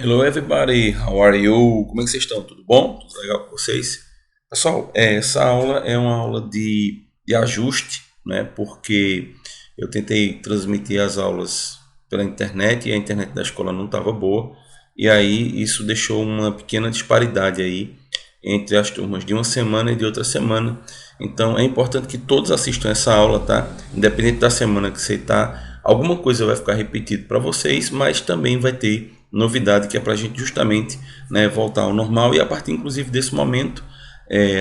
Hello everybody, how are you? Como é que vocês estão? Tudo bom? Tudo legal com vocês? Pessoal, essa aula é uma aula de ajuste, né? Porque eu tentei transmitir as aulas pela internet e a internet da escola não estava boa. E aí isso deixou uma pequena disparidade aí entre as turmas de uma semana e de outra semana. Então é importante que todos assistam essa aula, tá? Independente da semana que você está, alguma coisa vai ficar repetido para vocês, mas também vai ter novidade que é para a gente justamente, né, voltar ao normal. E a partir inclusive desse momento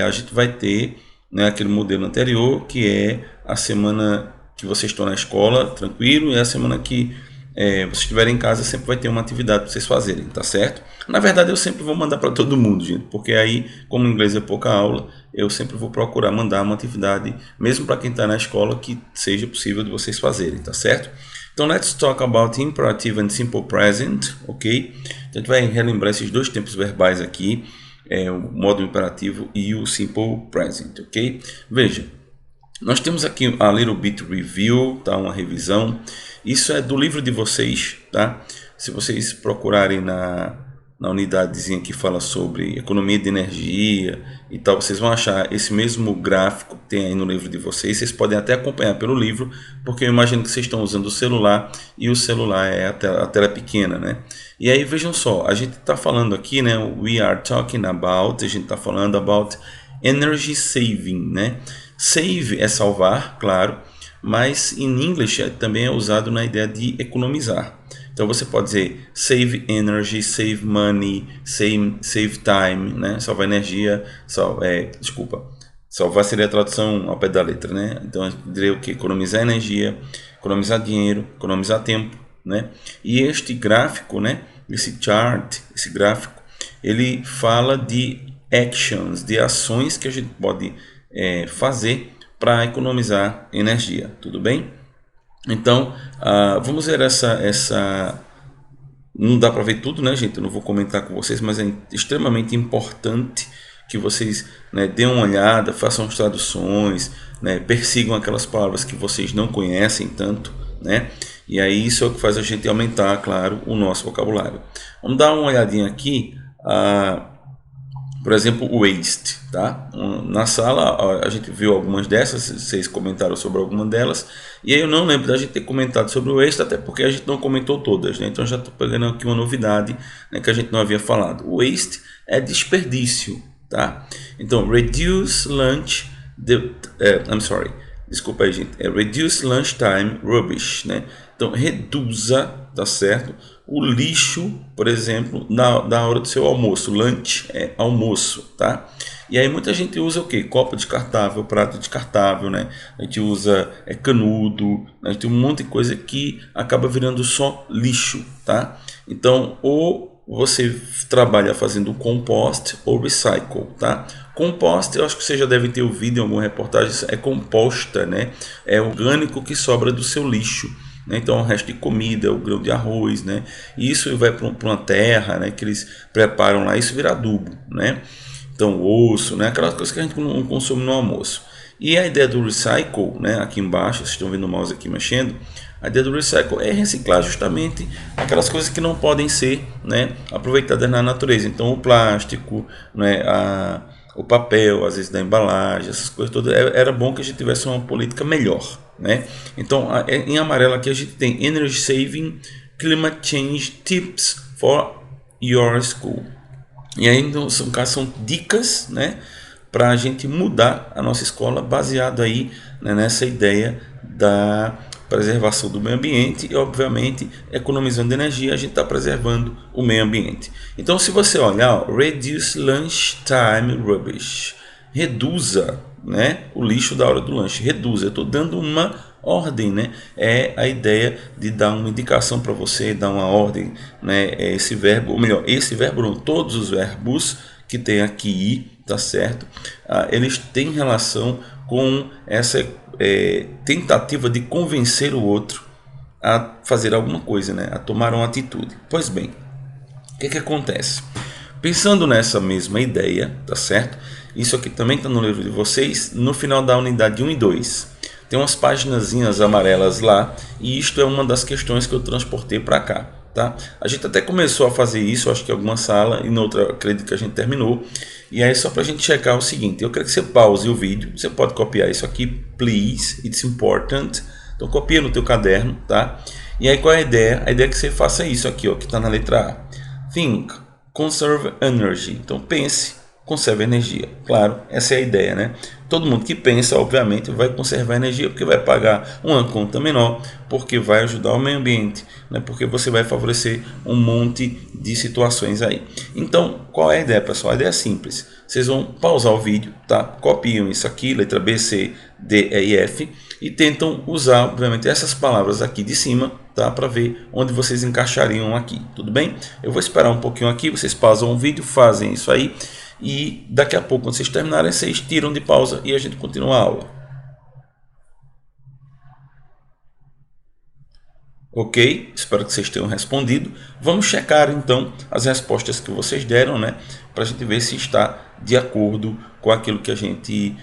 a gente vai ter, né, aquele modelo anterior, que é a semana que vocês estão na escola tranquilo, e a semana que vocês estiverem em casa sempre vai ter uma atividade para vocês fazerem, tá certo? Na verdade eu sempre vou mandar para todo mundo, gente, porque aí, como o inglês é pouca aula, eu sempre vou procurar mandar uma atividade, mesmo para quem está na escola, que seja possível de vocês fazerem, tá certo? Então, let's talk about imperative and simple present, ok? Então, a gente vai relembrar esses dois tempos verbais aqui, o modo imperativo e o simple present, ok? Veja, nós temos aqui a little bit review, tá? Uma revisão. Isso é do livro de vocês, tá? Se vocês procurarem na unidadezinha que fala sobre economia de energia e tal, vocês vão achar esse mesmo gráfico que tem aí no livro de vocês. Vocês podem até acompanhar pelo livro, porque eu imagino que vocês estão usando o celular e o celular é a tela pequena, né? E aí vejam só, a gente está falando aqui, né? We are talking about, a gente está falando about energy saving, né? Save é salvar, claro, mas em inglês também é usado na ideia de economizar. Então você pode dizer save energy, save money, save time, né? Salvar energia, salvar seria a tradução ao pé da letra, né? Então eu diria o que? Economizar energia, economizar dinheiro, economizar tempo, né? E este gráfico, né? Esse chart, esse gráfico, ele fala de actions, de ações que a gente pode fazer para economizar energia, tudo bem? Então, vamos ver essa. Não dá para ver tudo, né, gente? Eu não vou comentar com vocês, mas é extremamente importante que vocês, né, deem uma olhada, façam as traduções, né, persigam aquelas palavras que vocês não conhecem tanto, né? E aí isso é o que faz a gente aumentar, claro, o nosso vocabulário. Vamos dar uma olhadinha aqui. Por exemplo, o waste, tá? Na sala a gente viu algumas dessas, vocês comentaram sobre algumas delas, e aí eu não lembro da gente ter comentado sobre o waste, até porque a gente não comentou todas, né? Então já estou pegando aqui uma novidade, né, que a gente não havia falado. O waste é desperdício, tá? Então, reduce lunch, desculpa aí, gente, é reduce lunchtime rubbish, né? Então, reduza, tá certo? O lixo, por exemplo, na hora do seu almoço. Lunch é almoço, tá? E aí muita gente usa o quê? Copo descartável, prato descartável, né? A gente usa canudo, a gente tem um monte de coisa que acaba virando só lixo, tá? Então, ou você trabalha fazendo compost ou recycle, tá? Compost, eu acho que você já deve ter ouvido em alguma reportagem, é composta, né? É orgânico que sobra do seu lixo. Então o resto de comida, o grão de arroz, né? E isso vai para uma terra, né, que eles preparam lá, isso vira adubo, né? Então osso, né, aquelas coisas que a gente não consome no almoço. E a ideia do recycle, né, aqui embaixo, vocês estão vendo o mouse aqui mexendo, a ideia do recycle é reciclar justamente aquelas coisas que não podem ser, né, aproveitadas na natureza. Então o plástico, né, o papel, às vezes da embalagem, essas coisas todas, era bom que a gente tivesse uma política melhor, né? Então, em amarelo aqui a gente tem Energy Saving Climate Change Tips for Your School. E aí então, são dicas, né, para a gente mudar a nossa escola baseado aí, né, nessa ideia da preservação do meio ambiente e, obviamente, economizando energia, a gente está preservando o meio ambiente. Então, se você olhar, reduce lunchtime rubbish, reduza, né, o lixo da hora do lanche, reduza. Eu estou dando uma ordem, né? É a ideia de dar uma indicação para você, dar uma ordem, né? Esse verbo, ou melhor, esse verbo não, todos os verbos que tem aqui, tá certo? Eles têm relação com essa tentativa de convencer o outro a fazer alguma coisa, né? A tomar uma atitude. Pois bem, o que acontece? Pensando nessa mesma ideia, tá certo? Isso aqui também está no livro de vocês, no final da unidade 1 e 2. Tem umas paginazinhas amarelas lá, e isto é uma das questões que eu transportei para cá, tá? A gente até começou a fazer isso, acho que em alguma sala, e na outra acredito que a gente terminou. E aí só para a gente checar o seguinte, eu quero que você pause o vídeo, você pode copiar isso aqui, please, it's important. Então copia no teu caderno, tá? E aí qual é a ideia? A ideia é que você faça isso aqui, ó, que está na letra A. Think, conserve energy. Então pense, conserve energia. Claro, essa é a ideia, né? Todo mundo que pensa, obviamente, vai conservar energia porque vai pagar uma conta menor, porque vai ajudar o meio ambiente, né? Porque você vai favorecer um monte de situações aí. Então, qual é a ideia, pessoal? A ideia é simples. Vocês vão pausar o vídeo, tá? Copiam isso aqui, letra B, C, D, E e F, e tentam usar, obviamente, essas palavras aqui de cima, tá? Para ver onde vocês encaixariam aqui, tudo bem? Eu vou esperar um pouquinho aqui, vocês pausam o vídeo, fazem isso aí, e daqui a pouco, quando vocês terminarem, vocês tiram de pausa e a gente continua a aula. Ok? Espero que vocês tenham respondido. Vamos checar então as respostas que vocês deram, né? Para a gente ver se está de acordo com aquilo que a gente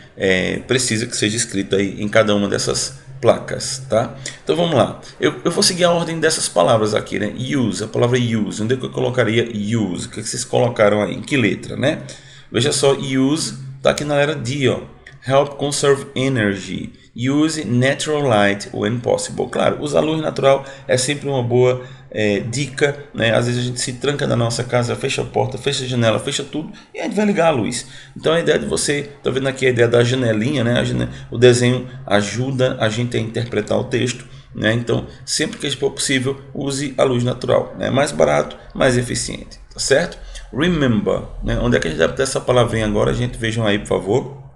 precisa que seja escrito aí em cada uma dessas placas, tá? Então vamos lá. Eu vou seguir a ordem dessas palavras aqui, né? Use, a palavra use. Onde é que eu colocaria use? O que vocês colocaram aí? Em que letra, né? Veja só, use está aqui na letra D, ó. Help conserve energy. Use natural light when possible. Claro, usar luz natural é sempre uma boa dica, né? Às vezes a gente se tranca na nossa casa, fecha a porta, fecha a janela, fecha tudo e a gente vai ligar a luz. Então a ideia de você, tá vendo aqui a ideia da janelinha, né? O desenho ajuda a gente a interpretar o texto, né? Então sempre que for possível, use a luz natural. É mais barato, mais eficiente, tá certo? Remember, né? Onde é que a gente deve ter essa palavrinha agora? A gente vejam aí, por favor.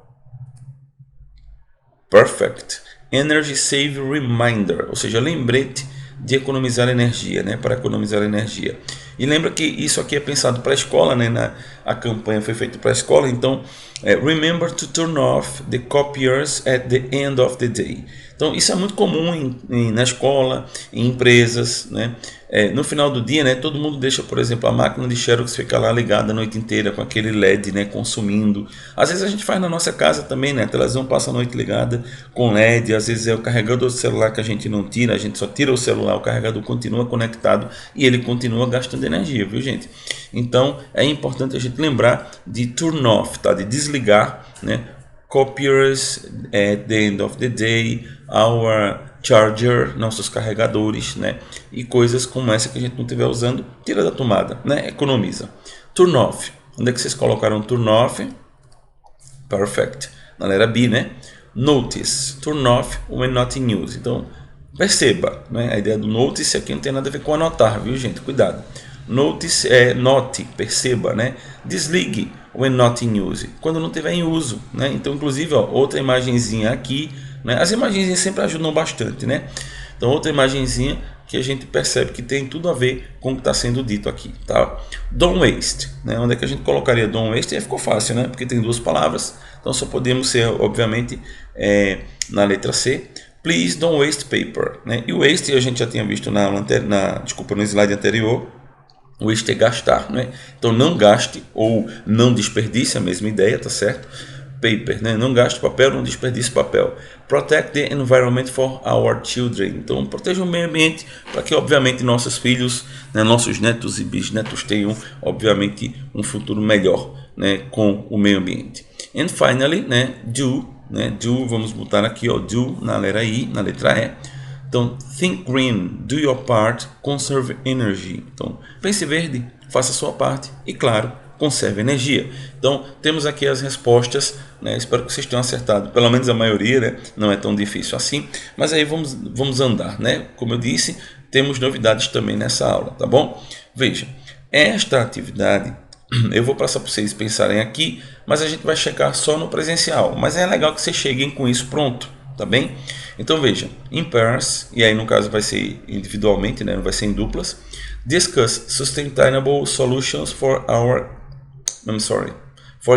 Perfect. Energy Save Reminder, ou seja, lembrete de economizar energia, né? Para economizar energia. E lembra que isso aqui é pensado para a escola, né? A campanha foi feita para a escola, então remember to turn off the copiers at the end of the day. Então isso é muito comum na escola, em empresas, né? No final do dia, né, todo mundo deixa, por exemplo, a máquina de Xerox ficar lá ligada a noite inteira com aquele LED, né, consumindo. Às vezes a gente faz na nossa casa também, né, a televisão passa a noite ligada com LED, às vezes é o carregador do celular que a gente não tira, a gente só tira o celular, o carregador continua conectado e ele continua gastando energia, viu, gente? Então é importante a gente lembrar de turn off, tá? De desligar, né? Copiers at the end of the day, our charger, nossos carregadores, né? E coisas como essa que a gente não estiver usando, tira da tomada, né? Economiza. Turn off. Onde é que vocês colocaram turn off? Perfect. Na letra B, né? Notice. Turn off when not in use. Então, perceba, né? A ideia do notice aqui não tem nada a ver com anotar, viu, gente? Cuidado. Notice é note, perceba, né? Desligue when not in use, quando não estiver em uso, né? Então, inclusive, ó, outra imagenzinha aqui, né? As imagenzinhas sempre ajudam bastante, né? Então, outra imagenzinha que a gente percebe que tem tudo a ver com o que está sendo dito aqui, tá? Don't waste, né? Onde é que a gente colocaria don't waste? Aí ficou fácil, né? Porque tem duas palavras, então só podemos ser, obviamente, na letra C. Please don't waste paper, né? E o waste a gente já tinha visto no slide anterior. O waste é gastar, né? Então não gaste ou não desperdice, a mesma ideia, tá certo? Paper, né? Não gaste papel, não desperdice papel. Protect the environment for our children. Então proteja o meio ambiente para que, obviamente, nossos filhos, né, nossos netos e bisnetos tenham, obviamente, um futuro melhor, né, com o meio ambiente. And finally, né, do, vamos botar aqui, ó, do na letra I, na letra E. Então, think green, do your part, conserve energy. Então, pense verde, faça a sua parte e, claro, conserve energia. Então, temos aqui as respostas, né? Espero que vocês tenham acertado, pelo menos a maioria, né? Não é tão difícil assim, mas aí vamos andar, né? Como eu disse, temos novidades também nessa aula, tá bom? Veja, esta atividade eu vou passar para vocês pensarem aqui, mas a gente vai checar só no presencial. Mas é legal que vocês cheguem com isso pronto, tá bem? Então veja, in pairs, e aí no caso vai ser individualmente, né? Não vai ser em duplas. Discuss sustainable solutions for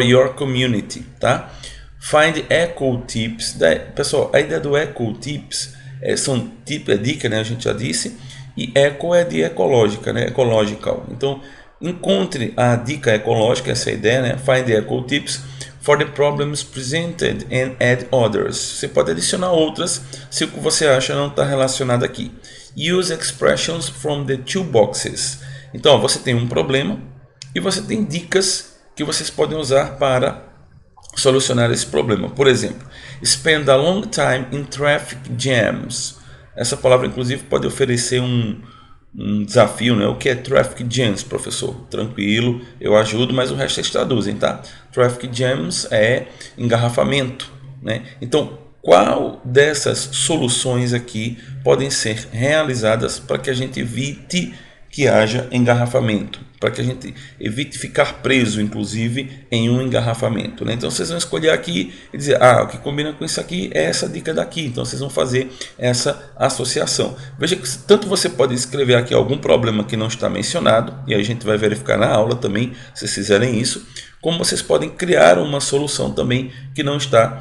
your community, tá? Find eco tips. Pessoal, a ideia do eco tips são dica, né? A gente já disse. E eco é de ecológica, né? Ecological. Então, encontre a dica ecológica, essa é a ideia, né? Find the eco tips for the problems presented and add others. Você pode adicionar outras se o que você acha não está relacionado aqui. Use expressions from the two boxes. Então, ó, você tem um problema e você tem dicas que vocês podem usar para solucionar esse problema. Por exemplo, spend a long time in traffic jams. Essa palavra, inclusive, pode oferecer um desafio, né? O que é traffic jams, professor? Tranquilo, eu ajudo, mas o resto vocês traduzem, tá? Traffic jams é engarrafamento, né? Então, qual dessas soluções aqui podem ser realizadas para que a gente evite que haja engarrafamento, para que a gente evite ficar preso, inclusive, em um engarrafamento, né? Então, vocês vão escolher aqui e dizer, o que combina com isso aqui é essa dica daqui. Então, vocês vão fazer essa associação. Veja que tanto você pode escrever aqui algum problema que não está mencionado, e aí a gente vai verificar na aula também, se vocês fizerem isso, como vocês podem criar uma solução também que não está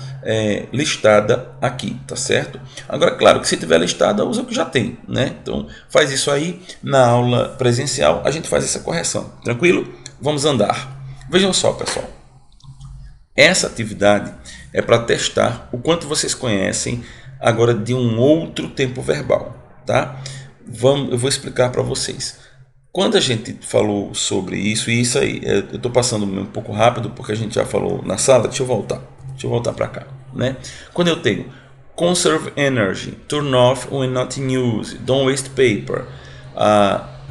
listada aqui, tá certo? Agora, claro que se tiver listada, usa o que já tem, né? Então, faz isso aí na aula presencial, a gente faz essa correção, tranquilo? Vamos andar. Vejam só, pessoal. Essa atividade é para testar o quanto vocês conhecem agora de um outro tempo verbal, tá? Eu vou explicar para vocês. Quando a gente falou sobre isso, e isso aí, eu estou passando um pouco rápido porque a gente já falou na sala, deixa eu voltar para cá, né? Quando eu tenho conserve energy, turn off when not in use, don't waste paper,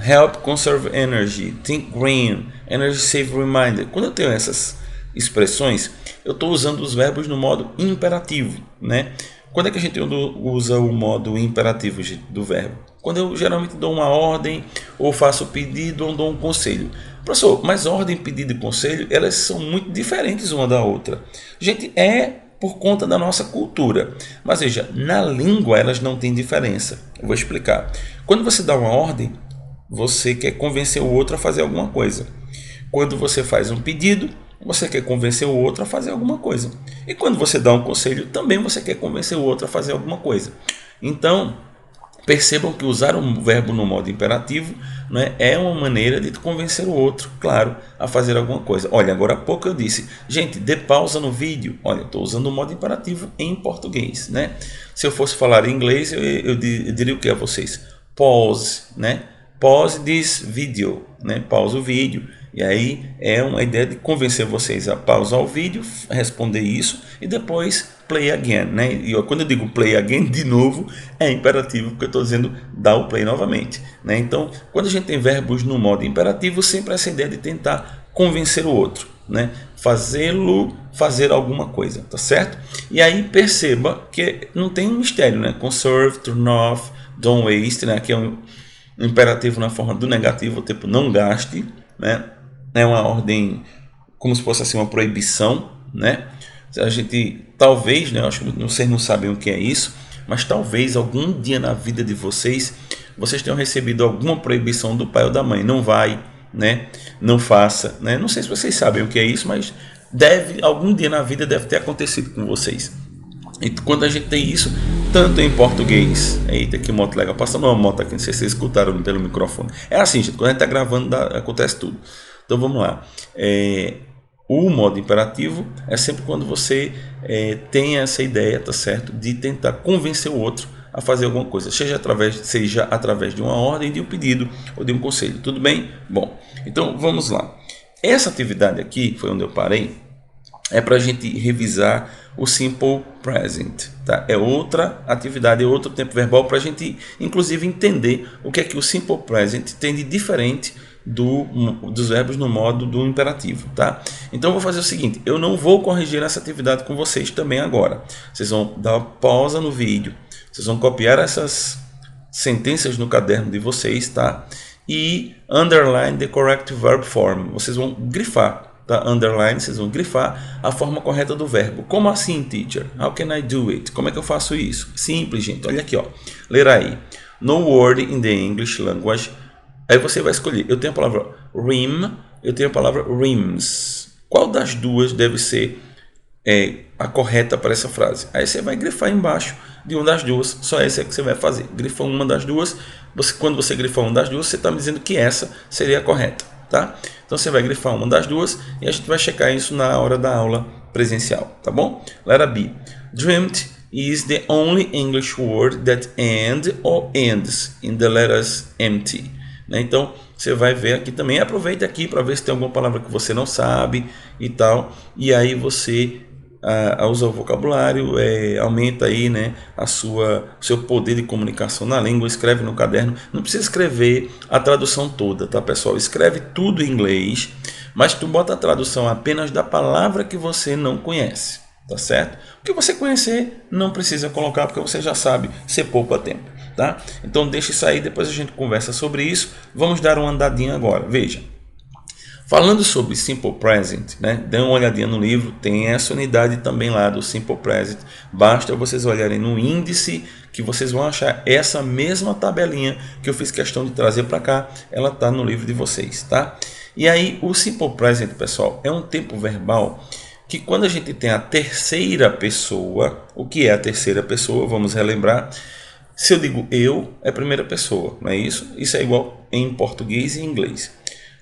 help conserve energy, think green, energy save reminder. Quando eu tenho essas expressões, eu estou usando os verbos no modo imperativo, né? Quando é que a gente usa o modo imperativo do verbo? Quando eu geralmente dou uma ordem, ou faço pedido, ou dou um conselho. Professor, mas ordem, pedido e conselho, elas são muito diferentes uma da outra. Gente, é por conta da nossa cultura. Mas veja, na língua elas não têm diferença. Eu vou explicar. Quando você dá uma ordem, você quer convencer o outro a fazer alguma coisa. Quando você faz um pedido, você quer convencer o outro a fazer alguma coisa. E quando você dá um conselho, também você quer convencer o outro a fazer alguma coisa. Então, percebam que usar um verbo no modo imperativo, né, é uma maneira de convencer o outro, claro, a fazer alguma coisa. Olha, agora há pouco eu disse, gente, dê pausa no vídeo. Olha, estou usando o modo imperativo em português, né? Se eu fosse falar em inglês, eu diria o que a vocês? Pause, né? Pause this video, né? Pausa o vídeo. E aí é uma ideia de convencer vocês a pausar o vídeo, responder isso e depois play again, né? E quando eu digo play again, de novo, é imperativo, porque eu estou dizendo dar o play novamente, né? Então, quando a gente tem verbos no modo imperativo, sempre essa ideia de tentar convencer o outro, né? Fazê-lo fazer alguma coisa, tá certo? E aí perceba que não tem um mistério, né? Conserve, turn off, don't waste, né? Aqui é um imperativo na forma do negativo, tipo não gaste, né? É uma ordem como se fosse assim uma proibição, né? A gente talvez, né? Eu acho que vocês não sabem o que é isso, mas talvez algum dia na vida de vocês tenham recebido alguma proibição do pai ou da mãe. Não vai, né? Não faça, né? Não sei se vocês sabem o que é isso, mas algum dia na vida deve ter acontecido com vocês. E quando a gente tem isso, tanto em português, eita, que moto legal, passando uma moto aqui, não sei se vocês escutaram pelo microfone. É assim, gente, quando a gente está gravando, acontece tudo. Então vamos lá. O modo imperativo é sempre quando você tem essa ideia, tá certo, de tentar convencer o outro a fazer alguma coisa, seja através de uma ordem, de um pedido ou de um conselho. Tudo bem? Bom, então vamos lá. Essa atividade aqui, foi onde eu parei, é para a gente revisar o Simple Present, tá? É outra atividade, é outro tempo verbal para a gente, inclusive, entender o que é que o Simple Present tem de diferente dos verbos no modo do imperativo, tá? Então eu vou fazer o seguinte, eu não vou corrigir essa atividade com vocês também agora. Vocês vão dar uma pausa no vídeo, vocês vão copiar essas sentenças no caderno de vocês, tá? E underline the correct verb form. Vocês vão grifar, tá? Underline, vocês vão grifar a forma correta do verbo. Como assim, teacher? How can I do it? Como é que eu faço isso? Simples, gente. Olha aqui, ó. Ler aí. No word in the English language. Aí você vai escolher. Eu tenho a palavra rim, eu tenho a palavra rims. Qual das duas deve ser a correta para essa frase? Aí você vai grifar embaixo de uma das duas. Só essa é que você vai fazer. Grifa uma das duas. Quando você grifar uma das duas, você está me dizendo que essa seria a correta, tá? Então você vai grifar uma das duas e a gente vai checar isso na hora da aula presencial, tá bom? Letra B. Dreamt is the only English word that end or ends in the letters MT. Então, você vai ver aqui também. Aproveita aqui para ver se tem alguma palavra que você não sabe e tal. E aí você usa o vocabulário, aumenta aí, né, seu poder de comunicação na língua. Escreve no caderno. Não precisa escrever a tradução toda, tá, pessoal? Escreve tudo em inglês, mas tu bota a tradução apenas da palavra que você não conhece, tá certo? O que você conhecer não precisa colocar, porque você já sabe, você poupa tempo, tá? Então deixa isso aí, depois a gente conversa sobre isso. Vamos dar uma andadinha agora. Veja, falando sobre Simple Present, né? Dê uma olhadinha no livro, tem essa unidade também lá do Simple Present. Basta vocês olharem no índice que vocês vão achar essa mesma tabelinha que eu fiz questão de trazer para cá. Ela está no livro de vocês, tá? E aí o Simple Present, pessoal, é um tempo verbal que quando a gente tem a terceira pessoa, o que é a terceira pessoa? Vamos relembrar. Se eu digo eu, é primeira pessoa, não é isso? Isso é igual em português e em inglês.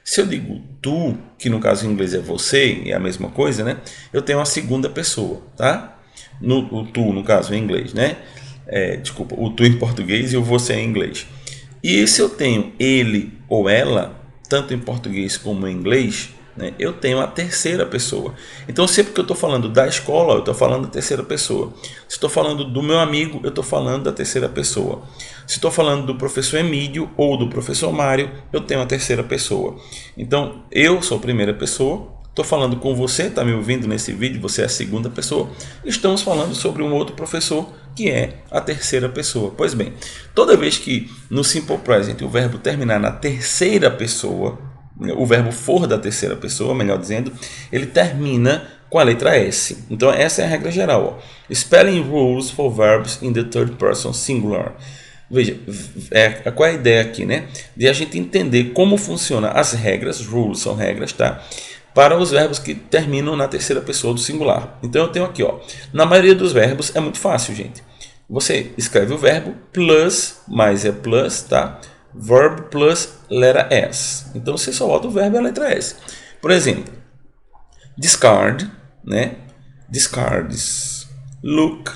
Se eu digo tu, que no caso em inglês é você, é a mesma coisa, né? Eu tenho uma segunda pessoa, tá? O tu, no caso, em inglês, né? Desculpa, o tu em português e o você em inglês. E se eu tenho ele ou ela, tanto em português como em inglês, né, eu tenho a terceira pessoa. Então, sempre que eu estou falando da escola, eu estou falando da terceira pessoa. Se estou falando do meu amigo, eu estou falando da terceira pessoa. Se estou falando do professor Emílio ou do professor Mário, eu tenho a terceira pessoa. Então, eu sou a primeira pessoa. Estou falando com você, está me ouvindo nesse vídeo, você é a segunda pessoa. Estamos falando sobre um outro professor, que é a terceira pessoa. Pois bem, toda vez que no Simple Present o verbo terminar na terceira pessoa, o verbo for da terceira pessoa, melhor dizendo, ele termina com a letra S. Então essa é a regra geral. Ó. Spelling rules for verbs in the third person singular. Veja, qual é a ideia aqui, né? De a gente entender como funciona as regras, rules são regras, tá? Para os verbos que terminam na terceira pessoa do singular. Então eu tenho aqui, ó, na maioria dos verbos é muito fácil, gente. Você escreve o verbo plus, mais é plus, tá? Verb plus letra S. Então você só bota o verbo e a letra S. Por exemplo, discard, né? Discards. Look,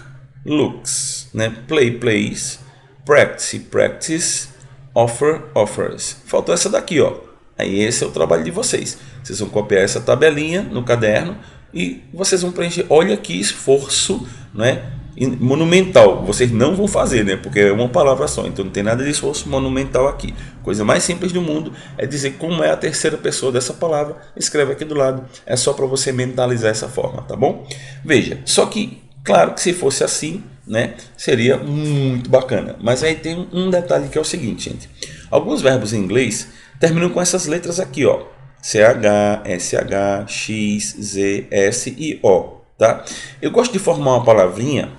looks, né? Play, plays. Practice, practice. Offer, offers. Faltou essa daqui, ó. Aí esse é o trabalho de vocês. Vocês vão copiar essa tabelinha no caderno e vocês vão preencher. Olha que esforço, né? Monumental. Vocês não vão fazer, né? Porque é uma palavra só. Então não tem nada de esforço monumental aqui. Coisa mais simples do mundo é dizer como é a terceira pessoa dessa palavra. Escreve aqui do lado. É só para você mentalizar essa forma, tá bom? Veja, só que claro que se fosse assim, né, seria muito bacana. Mas aí tem um detalhe que é o seguinte, gente. Alguns verbos em inglês terminam com essas letras aqui, ó. CH, SH, X, Z, S e O, tá? Eu gosto de formar uma palavrinha,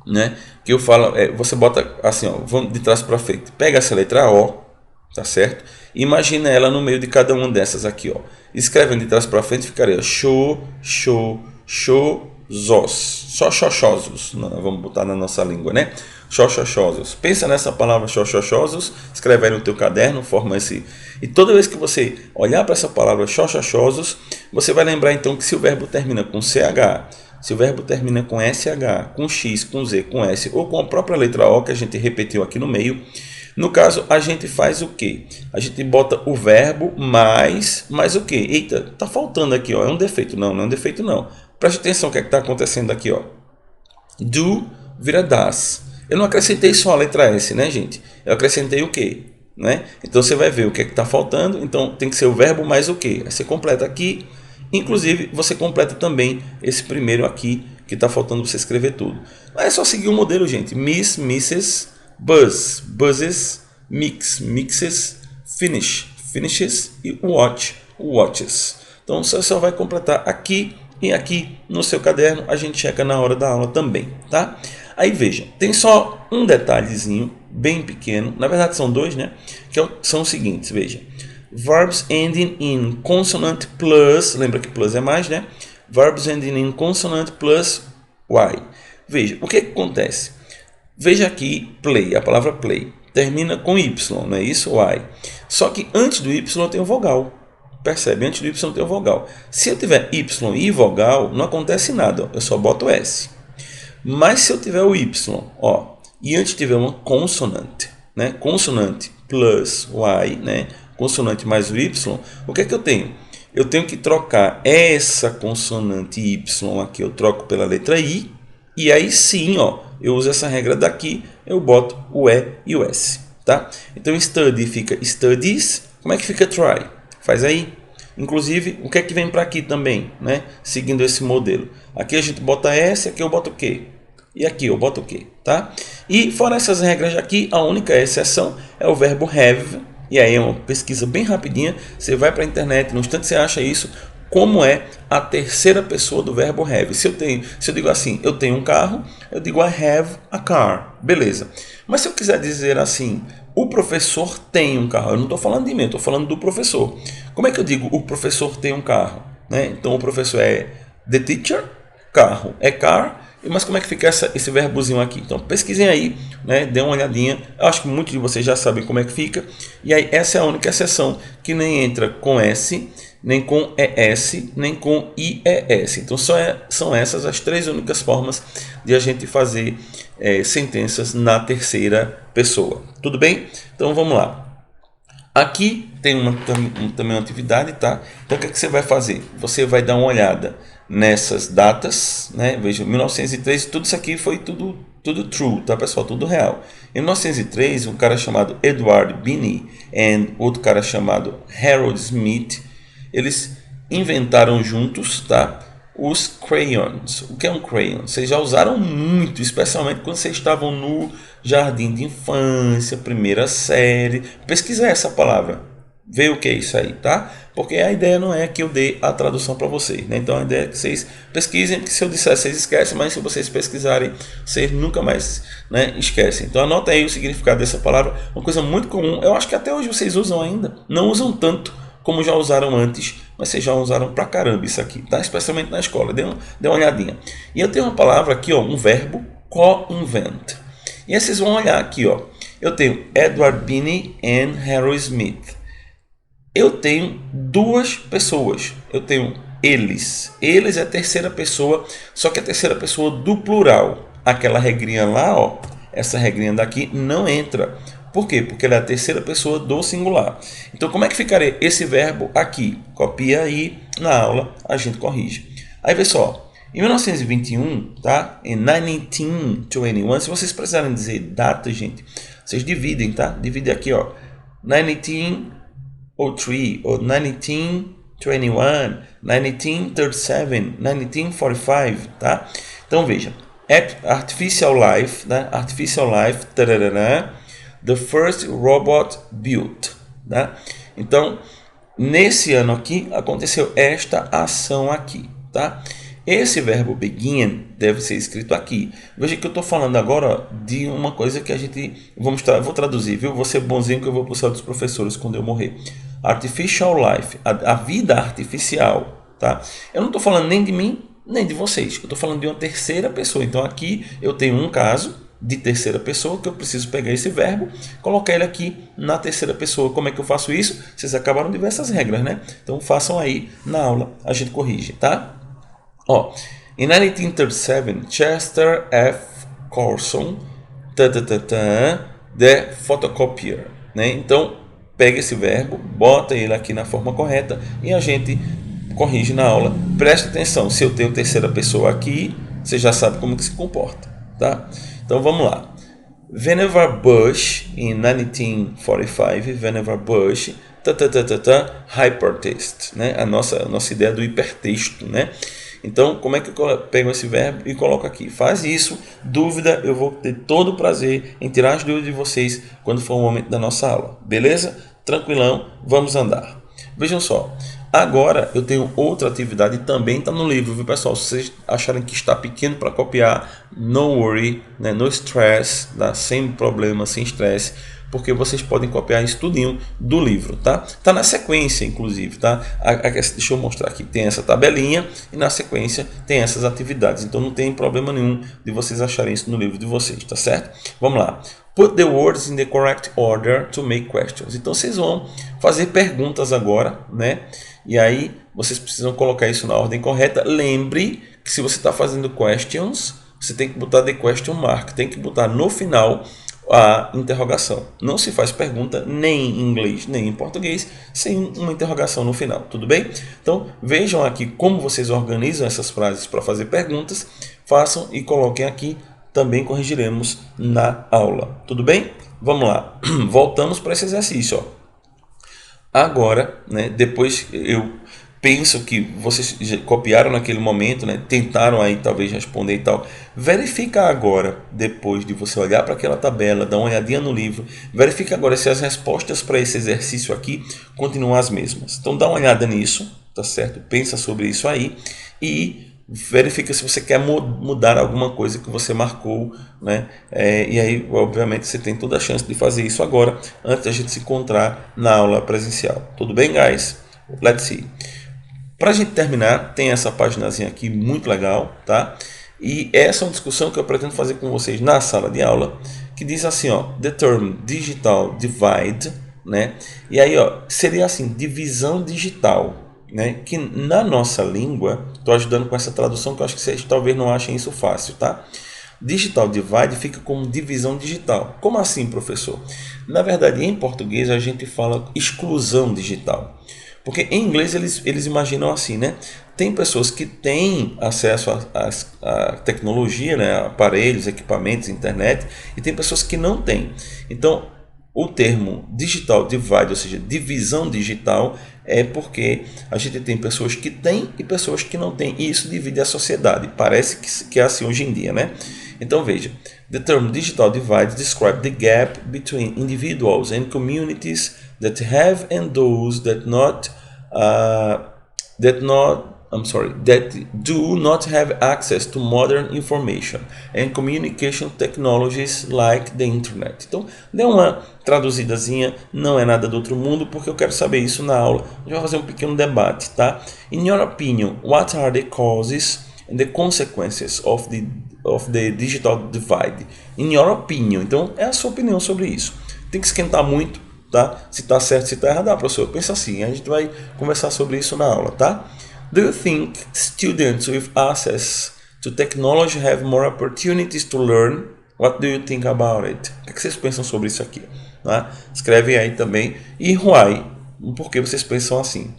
né, que eu falo, você bota assim, ó, vamos de trás para frente. Pega essa letra O, tá certo? Imagina ela no meio de cada uma dessas aqui, ó. Escreve de trás para frente, ficaria show, show, show, zos. Só xoxosos, vamos botar na nossa língua, né? Xoxosos. Pensa nessa palavra xoxosos, escreve aí no teu caderno, forma esse. E toda vez que você olhar para essa palavra xoxosos, você vai lembrar então que se o verbo termina com CH, se o verbo termina com SH, com X, com Z, com S ou com a própria letra O que a gente repetiu aqui no meio, no caso a gente faz o quê? A gente bota o verbo mais o quê? Eita, tá faltando aqui, ó, é um defeito. Não, não é um defeito não. Preste atenção o que é que está acontecendo aqui, ó. Do vira das. Eu não acrescentei só a letra S, né, gente? Eu acrescentei o quê? Né? Então você vai ver o que é que está faltando. Então tem que ser o verbo mais o quê? Aí você completa aqui. Inclusive você completa também esse primeiro aqui que está faltando você escrever tudo. Mas é só seguir o modelo, gente. Miss, misses, buzz, buzzes, mix, mixes, finish, finishes e watch, watches. Então você só vai completar aqui. E aqui no seu caderno a gente checa na hora da aula também, tá? Aí veja, tem só um detalhezinho bem pequeno, na verdade são dois, né? Que são os seguintes, veja. Verbs ending in consonant plus, lembra que plus é mais, né? Verbs ending in consonant plus y. Veja, o que acontece? Veja aqui, play, a palavra play, termina com y, não é isso? Y. Só que antes do y tem o vogal. Percebe? Antes do Y tem o vogal. Se eu tiver Y e vogal, não acontece nada. Eu só boto S. Mas se eu tiver o Y, ó, e antes tiver uma consonante, né? Consonante plus Y, né? Consonante mais o Y, o que é que eu tenho? Eu tenho que trocar essa consoante Y aqui, eu troco pela letra I, e aí sim, ó, eu uso essa regra daqui, eu boto o E e o S, tá? Então study fica studies, como é que fica try? Faz aí. Inclusive, o que é que vem para aqui também, né? Seguindo esse modelo. Aqui a gente bota S, aqui eu boto o quê? E aqui eu boto o quê? Tá? E fora essas regras aqui, a única exceção é o verbo have. E aí é uma pesquisa bem rapidinha. Você vai para a internet, no instante você acha isso. Como é a terceira pessoa do verbo have? Se eu digo assim, eu tenho um carro, eu digo I have a car. Beleza. Mas se eu quiser dizer assim, o professor tem um carro. Eu não estou falando de mim, eu estou falando do professor. Como é que eu digo o professor tem um carro? Né? Então o professor é the teacher, carro é car. Mas como é que fica esse verbozinho aqui? Então pesquisem aí, né? Dê uma olhadinha. Eu acho que muitos de vocês já sabem como é que fica. E aí essa é a única exceção que nem entra com S, nem com ES, nem com IES. Então são essas as três únicas formas de a gente fazer sentenças na terceira pessoa. Tudo bem? Então vamos lá. Aqui tem também uma atividade, tá? Então o que é que você vai fazer? Você vai dar uma olhada nessas datas, né? Veja, 1903, tudo isso aqui foi tudo true, tá, pessoal? Tudo real. Em 1903, um cara chamado Edward Binney e outro cara chamado Harold Smith, eles inventaram juntos, tá, os crayons. O que é um crayon? Vocês já usaram muito, especialmente quando vocês estavam no jardim de infância, primeira série. Pesquisa essa palavra, vê o que é isso aí, tá? Porque a ideia não é que eu dê a tradução para vocês, né? Então a ideia é que vocês pesquisem, porque se eu disser vocês esquecem, mas se vocês pesquisarem, vocês nunca mais, né, esquecem. Então anota aí o significado dessa palavra, uma coisa muito comum. Eu acho que até hoje vocês usam ainda, não usam tanto como já usaram antes, mas vocês já usaram pra caramba isso aqui, tá? Especialmente na escola, dê uma olhadinha. E eu tenho uma palavra aqui, ó, um verbo, co-invent. E aí vocês vão olhar aqui, ó. Eu tenho Edward Binney e Harold Smith. Eu tenho duas pessoas. Eu tenho eles. Eles é a terceira pessoa, só que a terceira pessoa do plural. Aquela regrinha lá, ó, essa regrinha daqui não entra. Por quê? Porque ela é a terceira pessoa do singular. Então, como é que ficaria esse verbo aqui? Copia aí, na aula a gente corrige. Aí, vê só, em 1921, tá? Em 1921, se vocês precisarem dizer data, gente, vocês dividem, tá? Dividem aqui, ó, 1903, ou 1921, 1937, 1945, tá? Então, veja, Artificial Life, né? Artificial Life, tarará, the first robot built, né? Então, nesse ano aqui, aconteceu esta ação aqui, tá? Esse verbo begin deve ser escrito aqui. Veja que eu estou falando agora de uma coisa que a gente... vou traduzir, viu? Vou ser bonzinho que eu vou para o céu dos professores quando eu morrer. Artificial life, a vida artificial, tá? Eu não estou falando nem de mim, nem de vocês. Eu estou falando de uma terceira pessoa. Então, aqui eu tenho um caso de terceira pessoa que eu preciso pegar esse verbo, colocar ele aqui na terceira pessoa. Como é que eu faço isso? Vocês acabaram de ver essas regras, né? Então façam aí na aula, a gente corrige, tá? Ó, em 1937, Chester F. Corson, the photocopier, né? Então pega esse verbo, bota ele aqui na forma correta e a gente corrige na aula. Preste atenção, se eu tenho terceira pessoa aqui, você já sabe como que se comporta, tá? Então vamos lá. Vannevar Bush, em 1945, Vannevar Bush, hypertext, né? A nossa ideia do hipertexto, né? Então, como é que eu pego esse verbo e coloco aqui? Faz isso. Dúvida, eu vou ter todo o prazer em tirar as dúvidas de vocês quando for o momento da nossa aula. Beleza? Tranquilão, vamos andar. Vejam só. Agora eu tenho outra atividade, também está no livro, viu, pessoal? Se vocês acharem que está pequeno para copiar, no worry, né? No stress, tá? Sem problema, sem estresse, porque vocês podem copiar isso tudinho do livro, tá? Tá na sequência, inclusive, tá? Deixa eu mostrar aqui, tem essa tabelinha e na sequência tem essas atividades, então não tem problema nenhum de vocês acharem isso no livro de vocês, tá certo? Vamos lá. Put the words in the correct order to make questions. Então vocês vão fazer perguntas agora, né? E aí vocês precisam colocar isso na ordem correta. Lembre que se você está fazendo questions, você tem que botar the question mark, tem que botar no final a interrogação. Não se faz pergunta nem em inglês nem em português sem uma interrogação no final, tudo bem? Então vejam aqui como vocês organizam essas frases para fazer perguntas, façam e coloquem aqui, também corrigiremos na aula, tudo bem? Vamos lá, voltamos para esse exercício. Ó. Agora, né, depois eu penso que vocês copiaram naquele momento, né, tentaram aí talvez responder e tal. Verifica agora, depois de você olhar para aquela tabela, dar uma olhadinha no livro, verifica agora se as respostas para esse exercício aqui continuam as mesmas. Então dá uma olhada nisso, tá certo? Pensa sobre isso aí e verifica se você quer mudar alguma coisa que você marcou, né? E aí, obviamente, você tem toda a chance de fazer isso agora, antes da gente se encontrar na aula presencial. Tudo bem, guys? Let's see. Para a gente terminar, tem essa paginazinha aqui muito legal, tá? E essa é uma discussão que eu pretendo fazer com vocês na sala de aula, que diz assim, ó, the term digital divide, né? E aí, ó, seria assim, divisão digital. Né, que na nossa língua, estou ajudando com essa tradução que eu acho que vocês talvez não achem isso fácil, tá? Digital divide fica como divisão digital. Como assim, professor? Na verdade, em português a gente fala exclusão digital. Porque em inglês eles imaginam assim, né? Tem pessoas que têm acesso à tecnologia, né? Aparelhos, equipamentos, internet, e tem pessoas que não têm. Então, o termo digital divide, ou seja, divisão digital, é porque a gente tem pessoas que têm e pessoas que não têm, e isso divide a sociedade. Parece que é assim hoje em dia, né? Então veja, the term digital divide describes the gap between individuals and communities that have and those that do not have access to modern information and communication technologies like the internet. Então, dê uma traduzidazinha, não é nada do outro mundo, porque eu quero saber isso na aula. A gente vai fazer um pequeno debate, tá? In your opinion, what are the causes and the consequences of the digital divide? In your opinion. Então, é a sua opinião sobre isso. Tem que esquentar muito, tá? Se está certo, se está errado, professor, pensa assim, a gente vai conversar sobre isso na aula, tá? Do you think students with access to technology have more opportunities to learn? What do you think about it? O que vocês pensam sobre isso aqui? Tá? Escrevem aí também. E why? Por que vocês pensam assim?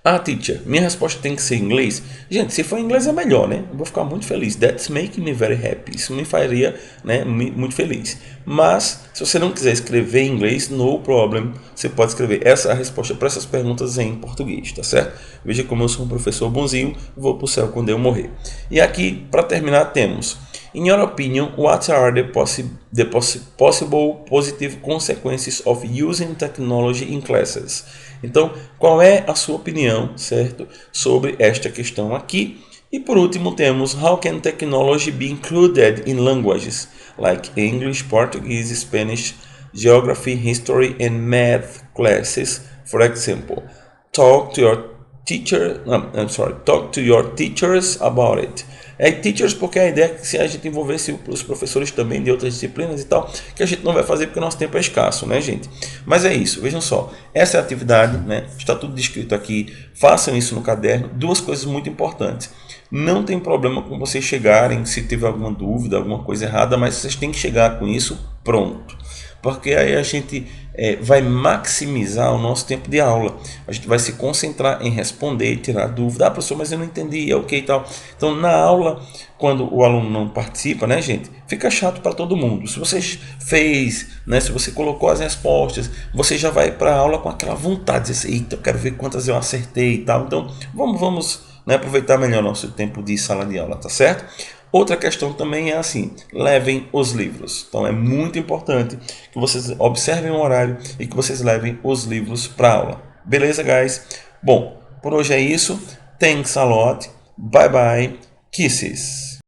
Ah, teacher, minha resposta tem que ser em inglês? Gente, se for em inglês é melhor, né? Eu vou ficar muito feliz. That's making me very happy. Isso me faria, né, muito feliz. Mas, se você não quiser escrever em inglês, no problem. Você pode escrever essa resposta para essas perguntas em português, tá certo? Veja como eu sou um professor bonzinho, vou pro céu quando eu morrer. E aqui, para terminar, temos... In your opinion, what are the possible positive consequences of using technology in classes? Então, qual é a sua opinião, certo, sobre esta questão aqui? E por último temos How can technology be included in languages like English, Portuguese, Spanish, Geography, History and Math classes? For example, talk to your teachers about it. Teachers, porque a ideia é que se a gente envolvesse os professores também de outras disciplinas e tal, que a gente não vai fazer porque o nosso tempo é escasso, né, gente? Mas é isso, vejam só, essa é a atividade, né? Está tudo descrito aqui, façam isso no caderno. Duas coisas muito importantes. Não tem problema com vocês chegarem, se tiver alguma dúvida, alguma coisa errada, mas vocês têm que chegar com isso pronto. Porque aí a gente vai maximizar o nosso tempo de aula. A gente vai se concentrar em responder e tirar dúvida. Ah, professor, mas eu não entendi, é ok e tal. Então, na aula, quando o aluno não participa, né, gente, fica chato para todo mundo. Se você fez, né, se você colocou as respostas, você já vai para a aula com aquela vontade de dizer, eita, eu quero ver quantas eu acertei e tal. Então, vamos né, aproveitar melhor nosso tempo de sala de aula, tá certo? Outra questão também é assim, levem os livros. Então é muito importante que vocês observem o horário e que vocês levem os livros para a aula. Beleza, guys? Bom, por hoje é isso. Thanks a lot. Bye bye. Kisses.